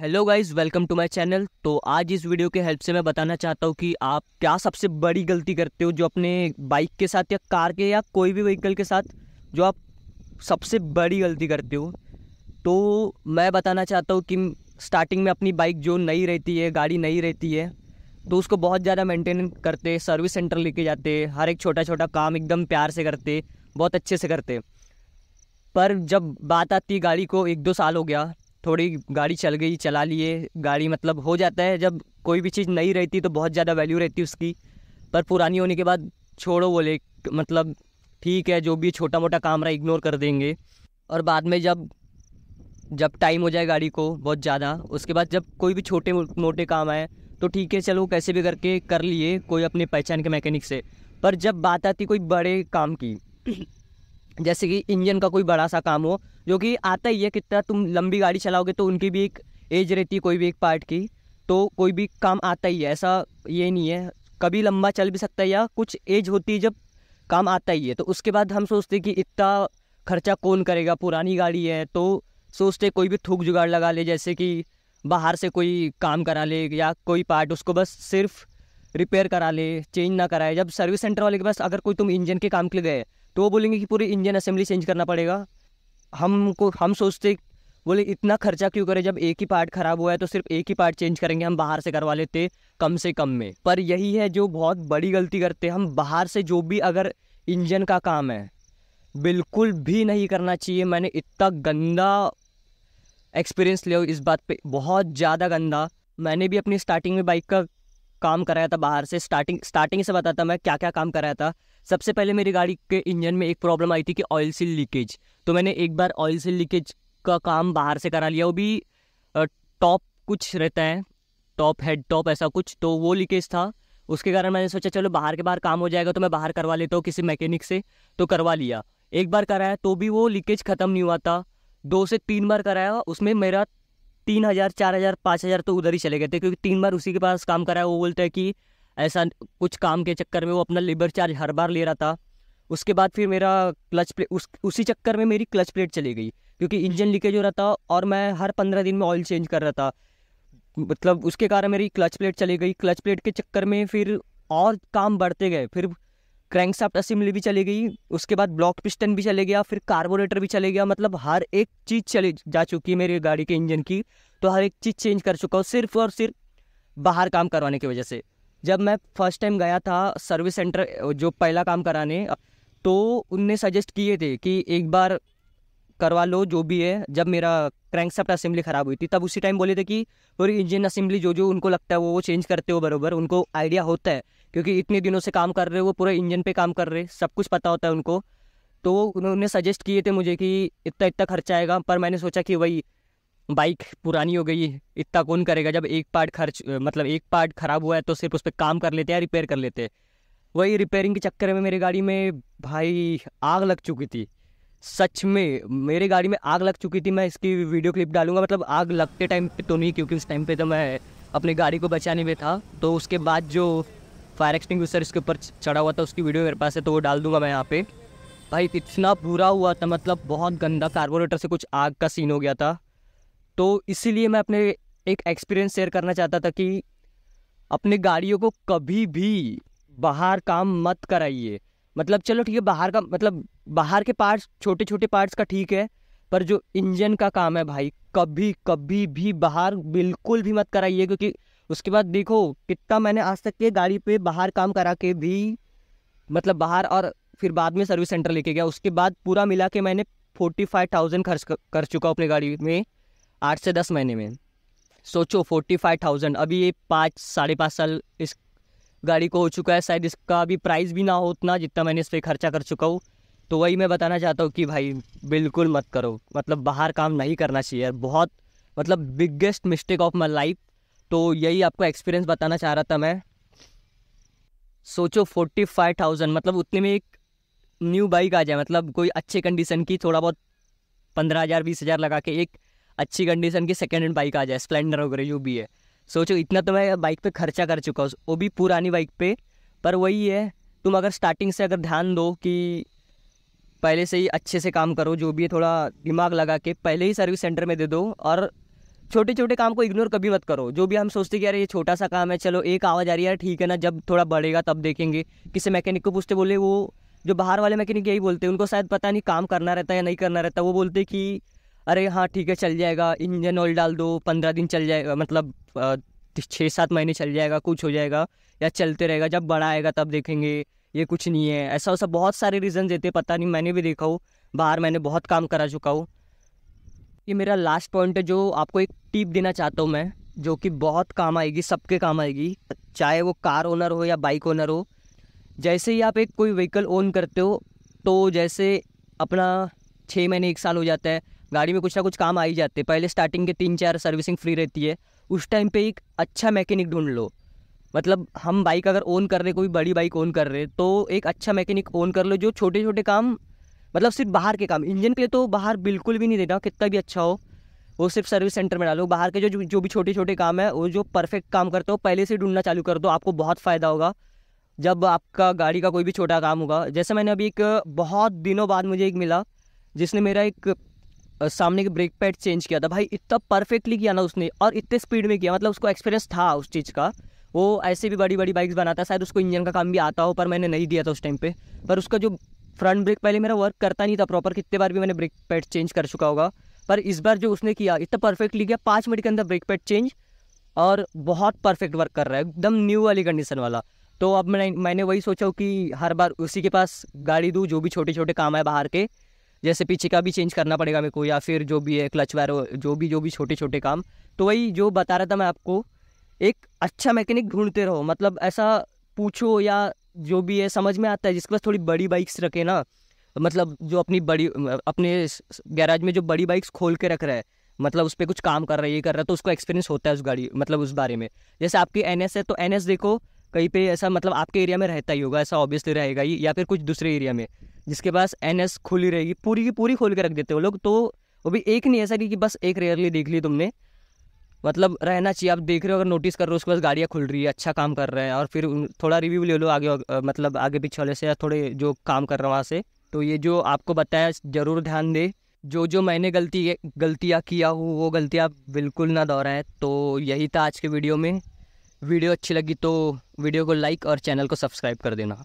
Hello guys, welcome to my channel. तो आज इस वीडियो के हेल्प से मैं बताना चाहता हूँ कि आप क्या सबसे बड़ी गलती करते हो जो अपने बाइक के साथ या कार के या कोई भी व्हीकल के साथ जो आप सबसे बड़ी गलती करते हो। तो मैं बताना चाहता हूँ कि स्टार्टिंग में अपनी बाइक जो नई रहती है, गाड़ी नई रहती है, तो उसको बहुत ज़्यादा मेंटेन करते, सर्विस सेंटर लेके जाते, हर एक छोटा छोटा काम एकदम प्यार से करते, बहुत अच्छे से करते। पर जब बात आती है गाड़ी को, 1-2 साल हो गया, थोड़ी गाड़ी चल गई, चला लिए गाड़ी, मतलब हो जाता है जब कोई भी चीज़ नई रहती तो बहुत ज़्यादा वैल्यू रहती है उसकी। पर पुरानी होने के बाद छोड़ो, बोले मतलब ठीक है, जो भी छोटा मोटा काम रहा इग्नोर कर देंगे। और बाद में जब जब टाइम हो जाए गाड़ी को बहुत ज़्यादा, उसके बाद जब कोई भी छोटे मोटे काम आए तो ठीक है, चलो कैसे भी करके कर लिए कोई अपने पहचान के मैकेनिक से। पर जब बात आती कोई बड़े काम की जैसे कि इंजन का कोई बड़ा सा काम हो, जो कि आता ही है, कितना तुम लंबी गाड़ी चलाओगे तो उनकी भी एक एज रहती है कोई भी एक पार्ट की, तो कोई भी काम आता ही है, ऐसा ये नहीं है। कभी लंबा चल भी सकता है या कुछ एज होती है जब काम आता ही है। तो उसके बाद हम सोचते कि इतना खर्चा कौन करेगा, पुरानी गाड़ी है, तो सोचते कोई भी थूक जुगाड़ लगा ले, जैसे कि बाहर से कोई काम करा ले या कोई पार्ट उसको बस सिर्फ रिपेयर करा ले, चेंज ना कराए। जब सर्विस सेंटर वाले के पास अगर कोई तुम इंजन के काम के लिए गए तो वो बोलेंगे कि पूरी इंजन असेंबली चेंज करना पड़ेगा। हम सोचते, बोले इतना खर्चा क्यों करें, जब एक ही पार्ट खराब हुआ है तो सिर्फ एक ही पार्ट चेंज करेंगे, हम बाहर से करवा लेते कम से कम में। पर यही है जो बहुत बड़ी गलती करते हैं हम, बाहर से जो भी अगर इंजन का काम है बिल्कुल भी नहीं करना चाहिए। मैंने इतना गंदा एक्सपीरियंस लिया इस बात पे, बहुत ज़्यादा गंदा। मैंने भी अपनी स्टार्टिंग में बाइक का काम कराया था बाहर से। स्टार्टिंग से बताता मैं क्या क्या काम कराया था। सबसे पहले मेरी गाड़ी के इंजन में एक प्रॉब्लम आई थी कि ऑयल सील लीकेज। तो मैंने एक बार ऑयल सील लीकेज का काम बाहर से करा लिया, वो भी टॉप कुछ रहता है, टॉप हेड टॉप ऐसा कुछ, तो वो लीकेज था। उसके कारण मैंने सोचा चलो बाहर के बाहर काम हो जाएगा तो मैं बाहर करवा लेता हूँ किसी मैकेनिक से। तो करवा लिया, एक बार कराया तो भी वो लीकेज ख़त्म नहीं हुआ था। 2 से 3 बार कराया, उसमें मेरा 3,000 4,000 5,000 तो उधर ही चले गए थे, क्योंकि 3 बार उसी के पास काम कराया। वो बोलता है कि ऐसा कुछ काम के चक्कर में वो अपना लेबर चार्ज हर बार ले रहा था। उसके बाद फिर मेरा क्लच प्लेट, उसी चक्कर में मेरी क्लच प्लेट चली गई, क्योंकि इंजन लीकेज हो रहा था और मैं हर 15 दिन में ऑयल चेंज कर रहा था। मतलब उसके कारण मेरी क्लच प्लेट चली गई। क्लच प्लेट के चक्कर में फिर और काम बढ़ते गए, फिर क्रैंकशाफ्ट असेंबली भी चली गई, उसके बाद ब्लॉक पिस्टन भी चले गया, फिर कार्बोरेटर भी चले गया। मतलब हर एक चीज़ चली जा चुकी है मेरी गाड़ी के इंजन की। तो हर एक चीज़ चेंज कर चुका हूँ सिर्फ और सिर्फ बाहर काम करवाने की वजह से। जब मैं फर्स्ट टाइम गया था सर्विस सेंटर जो पहला काम कराने, तो उनने सजेस्ट किए थे कि एक बार करवा लो जो भी है। जब मेरा क्रैंकशाफ्ट असेंबली ख़राब हुई थी तब उसी टाइम बोले थे कि पूरी इंजन असेंबली जो जो उनको लगता है वो चेंज करते हो बरोबर, उनको आइडिया होता है, क्योंकि इतने दिनों से काम कर रहे हो, वो पूरे इंजन पे काम कर रहे, सब कुछ पता होता है उनको। तो उन्होंने सजेस्ट किए थे मुझे कि इतना इतना खर्चा आएगा। पर मैंने सोचा कि वही बाइक पुरानी हो गई, इतना कौन करेगा, जब एक पार्ट मतलब एक पार्ट ख़राब हुआ है तो सिर्फ उस पर काम कर लेते हैं, रिपेयर कर लेते हैं। वही रिपेयरिंग के चक्कर में मेरी गाड़ी में भाई आग लग चुकी थी। सच में मेरी गाड़ी में आग लग चुकी थी। मैं इसकी वीडियो क्लिप डालूंगा, मतलब आग लगते टाइम पे तो नहीं, क्योंकि उस टाइम पे तो मैं अपनी गाड़ी को बचाने में था। तो उसके बाद जो फायर एक्सटिंग्विशर इसके ऊपर चढ़ा हुआ था उसकी वीडियो मेरे पास है, तो वो डाल दूंगा मैं यहाँ पे। भाई इतना बुरा हुआ था, मतलब बहुत गंदा, कार्बोरेटर से कुछ आग का सीन हो गया था। तो इसीलिए मैं अपने एक एक्सपीरियंस शेयर करना चाहता था कि अपने गाड़ियों को कभी भी बाहर काम मत कराइए। मतलब चलो ठीक है, बाहर का मतलब बाहर के पार्ट्स, छोटे छोटे पार्ट्स का ठीक है, पर जो इंजन का काम है भाई, कभी कभी भी बाहर बिल्कुल भी मत कराइए। क्योंकि उसके बाद देखो कितना मैंने आज तक के गाड़ी पे बाहर काम करा के भी, मतलब बाहर, और फिर बाद में सर्विस सेंटर लेके गया, उसके बाद पूरा मिला के मैंने 45,000 खर्च कर चुका हूँ अपनी गाड़ी में 8 से 10 महीने में। सोचो 45,000, अभी ये 5 साढ़े 5 साल इस गाड़ी को हो चुका है, शायद इसका अभी प्राइस भी ना हो उतना जितना मैंने इस पर खर्चा कर चुका हूँ। तो वही मैं बताना चाहता हूँ कि भाई बिल्कुल मत करो, मतलब बाहर काम नहीं करना चाहिए यार, बहुत मतलब biggest mistake of my life. तो यही आपको एक्सपीरियंस बताना चाह रहा था मैं। सोचो 45,000, मतलब उतने में एक न्यू बाइक आ जाए, मतलब कोई अच्छे कंडीशन की, थोड़ा बहुत 15,000 20,000 लगा के एक अच्छी कंडीशन की सेकेंड हैंड बाइक आ जाए, स्प्लेंडर वगैरह जो भी है। सोचो इतना तो मैं बाइक पे खर्चा कर चुका हूँ, वो भी पुरानी बाइक पे। पर वही है, तुम अगर स्टार्टिंग से अगर ध्यान दो कि पहले से ही अच्छे से काम करो, जो भी है थोड़ा दिमाग लगा के पहले ही सर्विस सेंटर में दे दो, और छोटे छोटे काम को इग्नोर कभी मत करो। जो भी हम सोचते कि यार ये छोटा सा काम है, चलो एक आवाज़ आ रही है यार ठीक है ना, जब थोड़ा बढ़ेगा तब देखेंगे। किसी मैकेनिक को पूछते, बोले वो जो बाहर वाले मैकेनिक यही बोलते हैं, उनको शायद पता नहीं काम करना रहता है या नहीं करना रहता। वो बोलते कि अरे हाँ ठीक है चल जाएगा, इंजन ऑयल डाल दो 15 दिन चल जाएगा, मतलब 6-7 महीने चल जाएगा, कुछ हो जाएगा, या चलते रहेगा, जब बड़ा आएगा तब देखेंगे, ये कुछ नहीं है, ऐसा वैसा बहुत सारे रीज़न देते हैं। पता नहीं, मैंने भी देखा हूँ बाहर, मैंने बहुत काम करा चुका हूँ। ये मेरा लास्ट पॉइंट है जो आपको एक टिप देना चाहता हूँ मैं, जो कि बहुत काम आएगी, सबके काम आएगी, चाहे वो कार ओनर हो या बाइक ओनर हो। जैसे ही आप एक कोई व्हीकल ओन करते हो, तो जैसे अपना 6 महीने 1 साल हो जाता है, गाड़ी में कुछ ना कुछ काम आ ही जाते हैं। पहले स्टार्टिंग के 3-4 सर्विसिंग फ्री रहती है, उस टाइम पे एक अच्छा मैकेनिक ढूंढ लो। मतलब हम बाइक अगर ओन कर रहे, कोई बड़ी बाइक ओन कर रहे, तो एक अच्छा मैकेनिक ओन कर लो जो छोटे छोटे काम, मतलब सिर्फ बाहर के काम, इंजन के लिए तो बाहर बिल्कुल भी नहीं देना, कितना भी अच्छा हो, वो सिर्फ सर्विस सेंटर में डालो। बाहर के जो भी छोटे छोटे काम है, वो जो परफेक्ट काम करते हो पहले से ढूंढना चालू कर दो, आपको बहुत फ़ायदा होगा जब आपका गाड़ी का कोई भी छोटा काम होगा। जैसे मैंने अभी एक बहुत दिनों बाद मुझे एक मिला जिसने मेरा एक सामने के ब्रेक पैड चेंज किया था। भाई इतना परफेक्टली किया ना उसने, और इतने स्पीड में किया, मतलब उसको एक्सपीरियंस था उस चीज़ का। वो ऐसे भी बड़ी बड़ी बाइक्स बनाता है, शायद उसको इंजन का काम भी आता हो, पर मैंने नहीं दिया था उस टाइम पे। पर उसका जो फ्रंट ब्रेक पहले मेरा वर्क करता नहीं था प्रॉपर, कितने बार भी मैंने ब्रेक पैड चेंज कर चुका होगा, पर इस बार जो उसने किया इतना परफेक्टली किया, 5 मिनट के अंदर ब्रेक पैड चेंज, और बहुत परफेक्ट वर्क कर रहा है, एकदम न्यू वाली कंडीशन वाला। तो अब मैंने वही सोचा कि हर बार उसी के पास गाड़ी दूँ, जो भी छोटे छोटे काम है बाहर के, जैसे पीछे का भी चेंज करना पड़ेगा मेरे को, या फिर जो भी है क्लच वायर, जो भी छोटे छोटे काम। तो वही जो बता रहा था मैं आपको, एक अच्छा मैकेनिक ढूंढते रहो। मतलब ऐसा पूछो, या जो भी है समझ में आता है जिसके पास थोड़ी बड़ी बाइक्स रखे ना, मतलब जो अपने गैराज में जो बड़ी बाइक्स खोल के रख रहा है, मतलब उस पर कुछ काम कर रहा है, ये कर रहा है, तो उसको एक्सपीरियंस होता है उस गाड़ी, मतलब उस बारे में। जैसे आपकी NS है, तो NS देखो कहीं पे ऐसा, मतलब आपके एरिया में रहता ही होगा, ऐसा ऑब्वियसली रहेगा ही, या फिर कुछ दूसरे एरिया में जिसके पास NS खुली रहेगी, पूरी की पूरी खोल के रख देते हो लोग। तो वो भी एक नहीं, ऐसा नहीं कि बस एक रेयरली देख ली तुमने, मतलब रहना चाहिए। आप देख रहे हो, अगर नोटिस कर रहे हो उसके पास गाड़ियाँ खुल रही है, अच्छा काम कर रहे हैं, और फिर थोड़ा रिव्यू ले लो आगे, मतलब आगे पीछे वाले से, या थोड़े जो काम कर रहे हो वहाँ से। तो ये जो आपको बताया ज़रूर ध्यान दे, जो मैंने गलतियाँ किया हूँ वो गलतियाँ बिल्कुल ना दोहराएं। तो यही था आज के वीडियो में। वीडियो अच्छी लगी तो वीडियो को लाइक और चैनल को सब्सक्राइब कर देना।